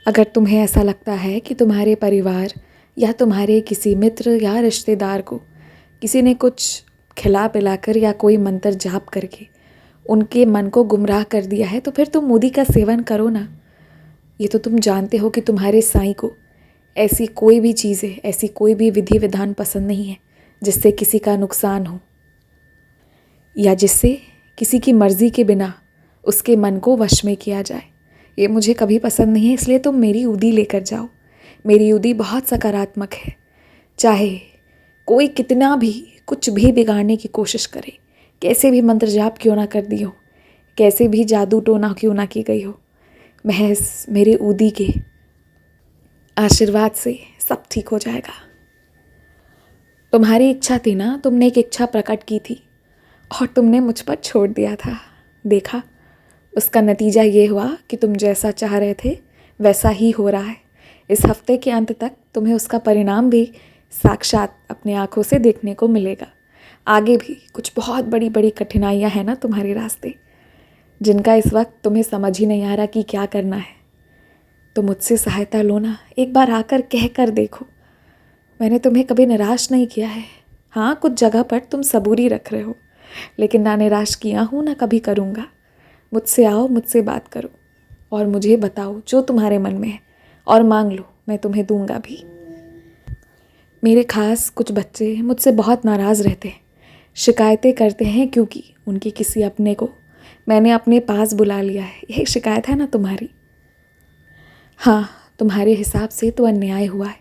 अगर तुम्हें ऐसा लगता है कि तुम्हारे परिवार या तुम्हारे किसी मित्र या रिश्तेदार को किसी ने कुछ खिला पिलाकर या कोई मंत्र जाप करके उनके मन को गुमराह कर दिया है, तो फिर तुम मूदी का सेवन करो ना। ये तो तुम जानते हो कि तुम्हारे साईं को ऐसी कोई भी चीज़ें, ऐसी कोई भी विधि विधान पसंद नहीं है जिससे किसी का नुकसान हो या जिससे किसी की मर्ज़ी के बिना उसके मन को वश में किया जाए। ये मुझे कभी पसंद नहीं है, इसलिए तुम मेरी ऊदी लेकर जाओ। मेरी ऊदी बहुत सकारात्मक है। चाहे कोई कितना भी कुछ भी बिगाड़ने की कोशिश करे, कैसे भी मंत्र जाप क्यों ना कर दी हो, कैसे भी जादू टोना क्यों ना की गई हो, महज मेरे ऊदी के आशीर्वाद से सब ठीक हो जाएगा। तुम्हारी इच्छा थी ना, तुमने एक इच्छा प्रकट की थी और तुमने मुझ पर छोड़ दिया था। देखा, उसका नतीजा ये हुआ कि तुम जैसा चाह रहे थे वैसा ही हो रहा है। इस हफ्ते के अंत तक तुम्हें उसका परिणाम भी साक्षात अपने आँखों से देखने को मिलेगा। आगे भी कुछ बहुत बड़ी बड़ी कठिनाइयाँ हैं ना तुम्हारे रास्ते, जिनका इस वक्त तुम्हें समझ ही नहीं आ रहा कि क्या करना है। तो मुझसे सहायता लो ना, एक बार आकर कह कर देखो। मैंने तुम्हें कभी निराश नहीं किया है। हाँ, कुछ जगह पर तुम सबूरी रख रहे हो, लेकिन ना निराश किया हूँ ना कभी करूँगा। मुझसे आओ, मुझसे बात करो और मुझे बताओ जो तुम्हारे मन में है और मांग लो, मैं तुम्हें दूंगा भी। मेरे खास कुछ बच्चे मुझसे बहुत नाराज़ रहते हैं, शिकायतें करते हैं क्योंकि उनके किसी अपने को मैंने अपने पास बुला लिया है। यही शिकायत है ना तुम्हारी? हाँ, तुम्हारे हिसाब से तो अन्याय हुआ है,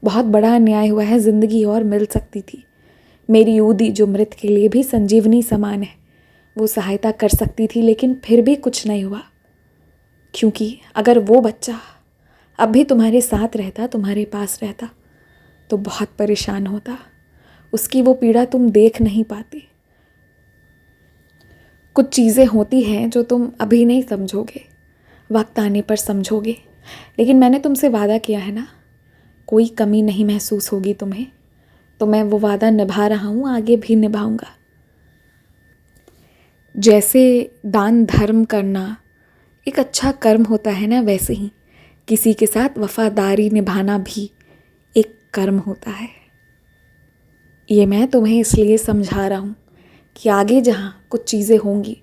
बहुत बड़ा अन्याय हुआ है। ज़िंदगी और मिल सकती थी। मेरी ऊदी जो मृत के लिए भी संजीवनी समान है, वो सहायता कर सकती थी, लेकिन फिर भी कुछ नहीं हुआ। क्योंकि अगर वो बच्चा अब भी तुम्हारे साथ रहता, तुम्हारे पास रहता, तो बहुत परेशान होता। उसकी वो पीड़ा तुम देख नहीं पाते। कुछ चीज़ें होती हैं जो तुम अभी नहीं समझोगे, वक्त आने पर समझोगे। लेकिन मैंने तुमसे वादा किया है ना, कोई कमी नहीं महसूस होगी तुम्हें, तो मैं वो वादा निभा रहा हूँ, आगे भी निभाऊंगा। जैसे दान धर्म करना एक अच्छा कर्म होता है ना, वैसे ही किसी के साथ वफादारी निभाना भी एक कर्म होता है। ये मैं तुम्हें इसलिए समझा रहा हूँ कि आगे जहाँ कुछ चीज़ें होंगी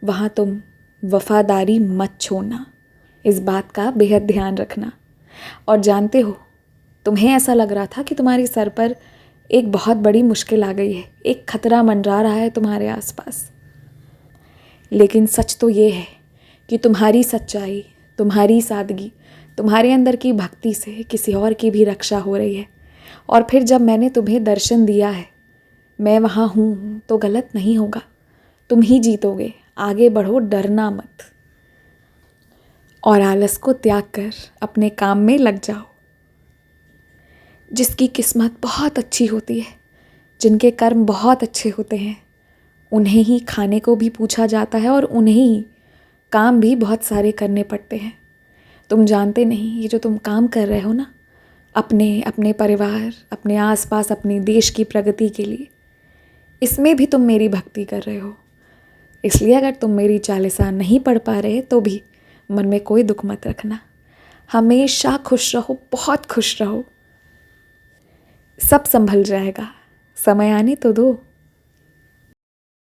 वहाँ तुम वफादारी मत छोड़ना। इस बात का बेहद ध्यान रखना। और जानते हो, तुम्हें ऐसा लग रहा था कि तुम्हारे सर पर एक बहुत बड़ी मुश्किल आ गई है, एक खतरा मंडरा रहा है तुम्हारे आसपास। लेकिन सच तो ये है कि तुम्हारी सच्चाई, तुम्हारी सादगी, तुम्हारे अंदर की भक्ति से किसी और की भी रक्षा हो रही है। और फिर जब मैंने तुम्हें दर्शन दिया है, मैं वहाँ हूँ, तो गलत नहीं होगा। तुम ही जीतोगे। आगे बढ़ो, डरना मत और आलस को त्याग कर अपने काम में लग जाओ। जिसकी किस्मत बहुत अच्छी होती है, जिनके कर्म बहुत अच्छे होते हैं, उन्हें ही खाने को भी पूछा जाता है और उन्हें ही काम भी बहुत सारे करने पड़ते हैं। तुम जानते नहीं, ये जो तुम काम कर रहे हो ना, अपने परिवार, अपने आसपास, अपने देश की प्रगति के लिए, इसमें भी तुम मेरी भक्ति कर रहे हो। इसलिए अगर तुम मेरी चालीसा नहीं पढ़ पा रहे तो भी मन में कोई दुख मत रखना। हमेशा खुश रहो, बहुत खुश रहो। सब संभल जाएगा, समय आने तो दो।